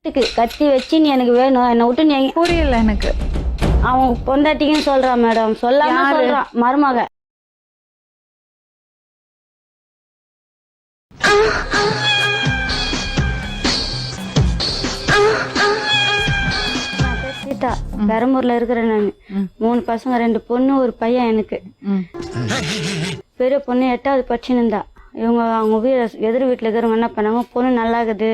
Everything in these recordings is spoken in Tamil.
கத்தி வச்சு நீ எனக்கு வேணும் என்னை விட்டு நீ புரியல எனக்கு. அவன் பொண்டாட்டிக்குன்னு சொல்றான் மேடம். சொல்லாம சொல்றான் மருமக. பெரம்பூர்ல இருக்கிறேன் நான். 3 பசங்க 2 பொண்ணு 1 பையன் எனக்கு. பெரிய பொண்ணு 8வது படிச்சுன்னு. இவங்க அவங்க எதிர் வீட்டுல இருக்கிறவங்க என்ன பண்ணாங்க, பொண்ணு நல்லா இருக்குது,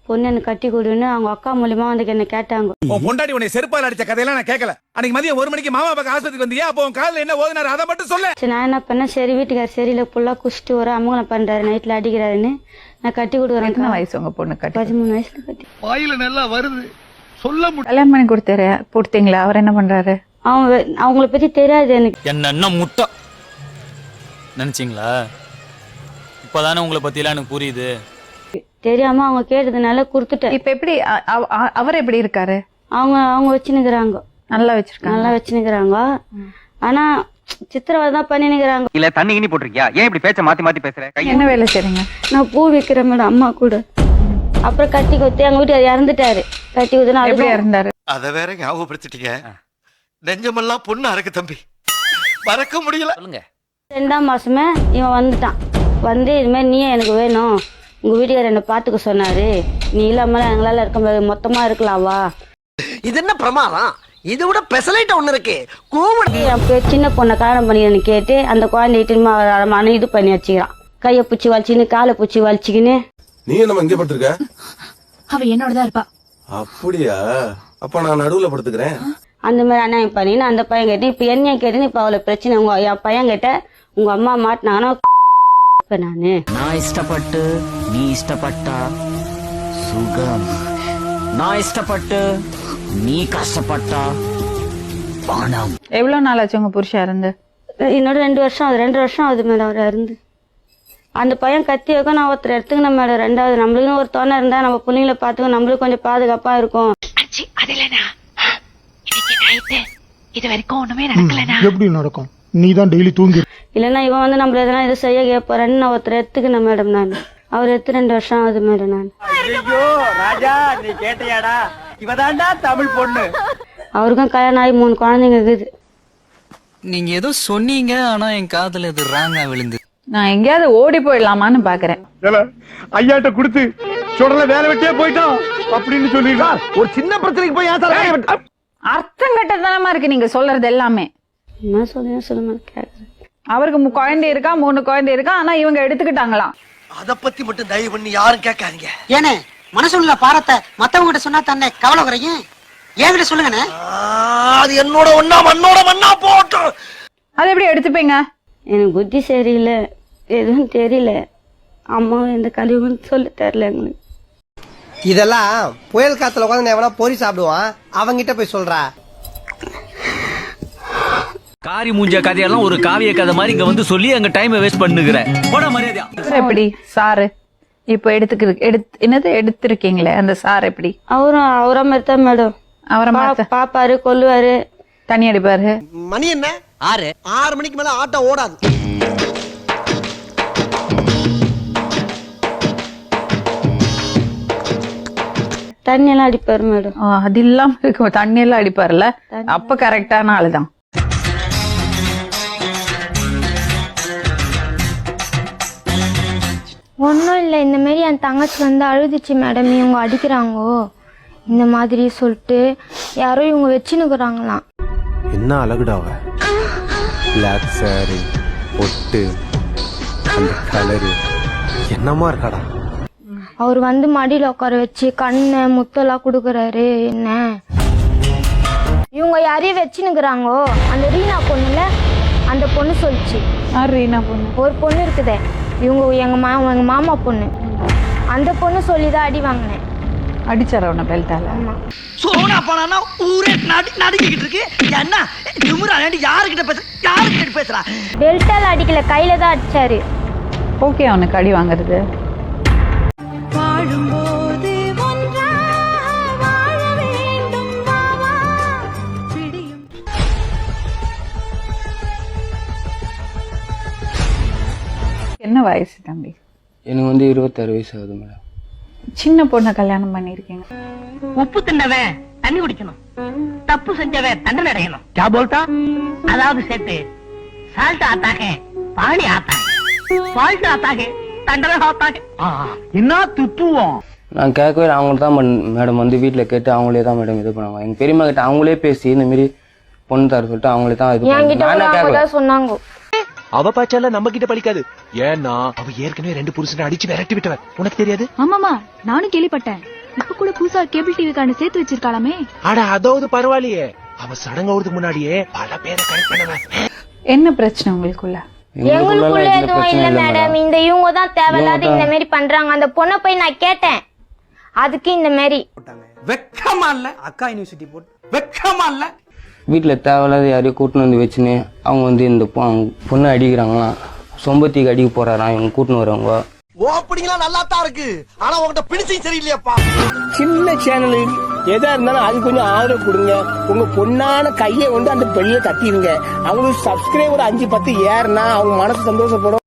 பொண்ணு எனக்கு கட்டி கொடுன்னு அவங்க அக்கா மூலியமா வந்து என்ன கேட்டாங்க. பொண்டாட்டி உன்னை செருப்பால் அடிச்ச கதையெல்லாம் நான் கேட்கல. அன்னைக்கு மதியம் 1 மணிக்கு மாமா பக்கம் ஆஸ்பத்திரிக்கு வந்தியா? அப்போ உன் காலில் என்ன ஓதுனாரு அதை மட்டும் சொல்ல. நான் என்ன பண்ணேன், சரி வீட்டுக்கார் சரியில்லை புல்லா குடிச்சிட்டு வர அமங்கலம் பண்றாரு, நைட்ல அடிக்கிறாருன்னு நான் கட்டி கொடுக்குறேன். என்ன வயசு உங்க பொண்ணு? 13 வயசுல கட்டி. வாயில நல்லா வருது சொல்ல முடியும். கல்யாணம் பண்ணி கொடுத்தீங்களா? அவர் என்ன பண்றாரு? அவங்கள பத்தி தெரியாது எனக்கு. என்ன முட்டை நினைச்சீங்களா? இப்பதானே உங்களை பத்தி எல்லாம் எனக்கு புரியுது. தெரியாம அவங்க கேட்டதுனால குடுத்துட்டேன். இப்ப எப்படி அவர் எப்படி இருக்காரு? அவங்க வச்சுனுக்குறாங்க, நல்லா வச்சிருக்காங்க, நல்லா வச்சுனுக்குறாங்க. ஆனா சித்திரவதை தான் பண்ணினுக்குறாங்க. இல்ல தண்ணி கிண்ணி போட்டிருக்கியா? ஏன் இப்படி பேச்ச மாத்தி மாத்தி பேசுற? என்ன வேலை செய்றீங்க? நான் பூ விக்கிறேன் மேடம் அம்மா கூட. அப்புறம் கட்டி கொத்தி எங்க வீட்டுக்கு இறந்துட்டாரு. கட்டி கொத்தினா எப்படி இறந்தாரு? அத வேற ஞாபகப்படுத்திட்டீங்க. நெஞ்சமெல்லாம் பொண்ணு அறக்கு தம்பி, மறக்க முடியல. சொல்லுங்க. 2ஆம் மாசமே இவன் வந்துட்டான். வந்து இது மாதிரி நீயே எனக்கு வேணும், உங்க வீட்டுக்காரர் என்ன பாத்துக்க சொன்னாரு, நீ இல்லாம எங்களால இருக்க மொத்தமா இருக்கலாவா? இது என்ன பிரமாதம்? இது விட பெசலைட் ஒண்ணு இருக்கு. என் சின்ன பொண்ணை கல்யாணம் பண்ணிக்கிறேன்னு கேட்டு அந்த குழந்தை இது பண்ணி வச்சுக்கிறான். கையை பூச்சி வலிச்சுன்னு காலை பூச்சி வலிச்சுக்கின்னு. நீ நம்ம இங்க படுத்திருக்க? அவ என்னோடதான் இருப்பா. அப்படியா? அப்ப நான் நடுவுல படுத்துக்கிறேன். அந்த மாதிரி அநியாயம் பண்ணின்னு அந்த பையன் கேட்டு இப்ப என்னைய கேட்டுன்னு இப்ப அவளை பிரச்சனை. என் பையன் கிட்ட உங்க அம்மா மாட்டினாங்கன்னா நானு நான் இஷ்டப்பட்டு நீ இஷ்டப்பட்டா சுகம், நான் இஷ்டப்பட்டு நீ கஷ்டப்பட்டா பணம். எவ்வளவு நாள் ஆச்சு உங்க புருஷன் இருந்து? என்னோட 2 வருஷம் ஆகுது. 2 வருஷம் ஆகுது மேடம் அவர் இருந்து. அந்த பையன் கத்தி வைக்க நான் ஒருத்தர் எடுத்துக்கணும் மேடம். 2வது நம்மளுக்குன்னு ஒரு துணை இருந்தா நம்ம பிள்ளைங்களை பாத்துக்க நம்மளுக்கு கொஞ்சம் பாதுகாப்பா இருக்கும். இது வரைக்கும் ஒண்ணுமே நடக்கலனா எப்படி நடக்கும்? நீ தான் டெய்லி தூங்கி. இல்லன்னா இவன் வந்து நம்மள எதனா இது செய்ய கேட்பாருன்னு நான் ஒருத்தர் எடுத்துக்கணும் மேடம். நான் அவர் எடுத்து 2 வருஷம் ஆகுது மேடம். நான் ஐயோ ராஜா, நீ கேட்டியாடா? இவதான்டா தமிழ் பொண்ணு. அவருக்கும் கல்யாணம் ஆகி 3 குழந்தைங்க இருக்குது. நீங்க ஏதோ சொன்னீங்க, ஆனா என் காதுல இது ராங்கா விழுந்து. நான் எங்கேயாவது ஓடி போயிடலாமான்னு பாக்குறேன். ஐயாட்ட கொடுத்து சுடல வேலை வெட்டியே போயிட்டோம் அப்படின்னு சொல்லிடுறா. ஒரு சின்ன பிரச்சனைக்கு போய் அர்த்தம் கட்டதனமா இருக்கு நீங்க சொல்றது எல்லாமே. என்ன சொல்லுங்க கேக்குறேன். அவருக்கு குழந்தை இருக்கா, 3 குழந்தை இருக்கா, ஆனா இவங்க எடுத்துக்கிட்டாங்களாம். அத பத்தி மட்டும் தயவு பண்ணி யாரும் கேட்காதீங்க. ஏனே மனசுள்ள பாரத்தை மத்தவங்க கிட்ட சொன்னா தானே கவலை குறையும். என்கிட்ட சொல்லுங்கண்ணே. அது என்னோட ஒண்ணா மண்ணோட மண்ணா போட்டோம். அது எப்படி எடுத்துப்பீங்க? எனக்கு புத்தி சரியில்லை, எதுவும் தெரியல. அம்மாவும் எந்த கழிவுன்னு சொல்லி தரல எங்களுக்கு. இதெல்லாம் புயல் காத்துல உட்காந்து எவனா பொறி சாப்பிடுவான், அவங்கிட்ட போய் சொல்றா. காரி மூஞ்ச கதையெல்லாம் ஒரு காவிய கதை மாதிரி இங்க வந்து சொல்லி அங்க டைம் வேஸ்ட் பண்ணுகிற போட மரியாதையா. எப்படி சாரு இப்போ எடுத்திருக்கீங்களே அந்த சார் எப்படி? அவரா மாதிரி தான் மேடம். அவரை பாப்பாரு கொல்லுவாரு, தண்ணி அடிப்பாரு. மணி என்ன? 6 மணிக்கு மேல ஆட்டோ ஓடாது. தண்ணி எல்லாம் அடிப்பாரு மேடம். அது இல்லாம இருக்கும், தண்ணி எல்லாம் அடிப்பாருல்ல, அப்ப கரெக்டான ஆளுதான். ஒன்றும் இல்லை, இந்த மாதிரி என் தங்கச்சி வந்து அழுதுச்சு மேடம், இவங்க அடிக்கிறாங்கோ இந்த மாதிரி சொல்லிட்டு யாரோ இவங்க வச்சுன்னுக்குறாங்களாம். என்ன அழகுடாவ, பிளாக் சாரி பொட்டு அந்த கலரு என்னமா இருக்காடா. அவர் வந்து மடியில் உட்கார வச்சு கண்ணை முத்தெல்லாம் கொடுக்குறாரு. என்ன இவங்க யாரையும் வச்சுன்னுக்குறாங்கோ. அந்த ரீனா பொண்ணுல அந்த பொண்ணு சொல்லிச்சு. ரீனா பொண்ணு ஒரு பொண்ணு இருக்குதே, இவங்க எங்க மாமா பொண்ணு, அந்த பொண்ணு சொல்லிதான் அடி வாங்கினேன். அடிச்சார உன்ன பெல்ட்டால? சோனா போனா ஊரே நடுக்கிட்டு இருக்கு. என்ன திமுறா யாருக்கிட்ட பேசுறா? பெல்ட்டால அடிக்கல, கையில தான் அடிச்சாரு. ஓகே, அவனுக்கு அடி வாங்குறது. என்ன வயசு தம்பி? எனக்கு வந்து 26 வயசு ஆகுது மேடம். சின்ன பொண்ணை கல்யாணம் பண்ணிருக்கீங்க. உப்பு தின்னவன் தண்ணி குடிக்கணும், தப்பு செஞ்சவன் தண்டனை அடையணும். क्या बोलता? அதாவது சேட்டு சால்ட் ஆத்தாகே பாணி ஆத்தாகே சால்ட் ஆத்தாகே தண்டனை ஆத்தாகே. என்ன துப்புவோம்? நான் கேட்கவே அவங்க தான் மேடம் வந்து வீட்டில் கேட்டு அவங்களே தான் மேடம் இது பண்ணுவாங்க. எங்க பெரியம்மா கிட்ட அவங்களே பேசி இந்த மாதிரி பொண்ணு தர சொல்லிட்டு அவங்களே தான் இது என்கிட்ட சொன்னாங்க. அவ பாச்சால நம்ம கிட்ட பழிக்காது. ஏன்னா அவ ஏற்கனவே 2 புருஷனை அடிச்சு விரட்டி விட்டவன். உனக்கு தெரியாது? ஆமாமா, நானும் கேள்விப்பட்டேன். இப்ப கூட புதுசா கேபிள் டிவி கார்டு சேர்த்து வச்சிருக்காளாமே. அட அதாவது பரவாயில்லையே, அவ சடங்காவதுக்கு முன்னாடியே பல பேரை கனெக்ட் பண்ணவன். என்ன பிரச்சனை உங்களுக்குள்ள? எங்களுக்குள்ள எதுவும் இல்ல மேடம். இந்த இவங்க தான் தேவையில்லாத இந்த மாதிரி பண்றாங்க. அந்த பொண்ணை போய் நான் கேட்டேன், அதுக்கு இந்த மாதிரி. வெக்கமா இல்ல? அக்கா யூனிவர்சிட்டி போட்டு வெக்கமா இல்ல? வீட்டில் தேவையில்லாத யாரையும் கூட்டின்னு வந்து வச்சுன்னு அவங்க வந்து இந்த பொண்ணை அடிக்கிறாங்களாம். சொம்பத்திக்கு அடிக்க போறாராம் இவங்க கூட்டின்னு வரவங்க. ஓப்பனிங்லாம் நல்லா தான் இருக்கு, ஆனா உங்ககிட்ட பிடிச்சும் சரியில்லையாப்பா. சின்ன சேனல் எதா இருந்தாலும் அது கொஞ்சம் ஆதரவு கொடுங்க. உங்க பொண்ணான கையை வந்து அந்த பெல்ல தட்டிடுங்க. அவங்களுக்கு சப்ஸ்கிரைபர் 5-10 ஏறுனா அவங்க மனசு சந்தோஷப்படும்.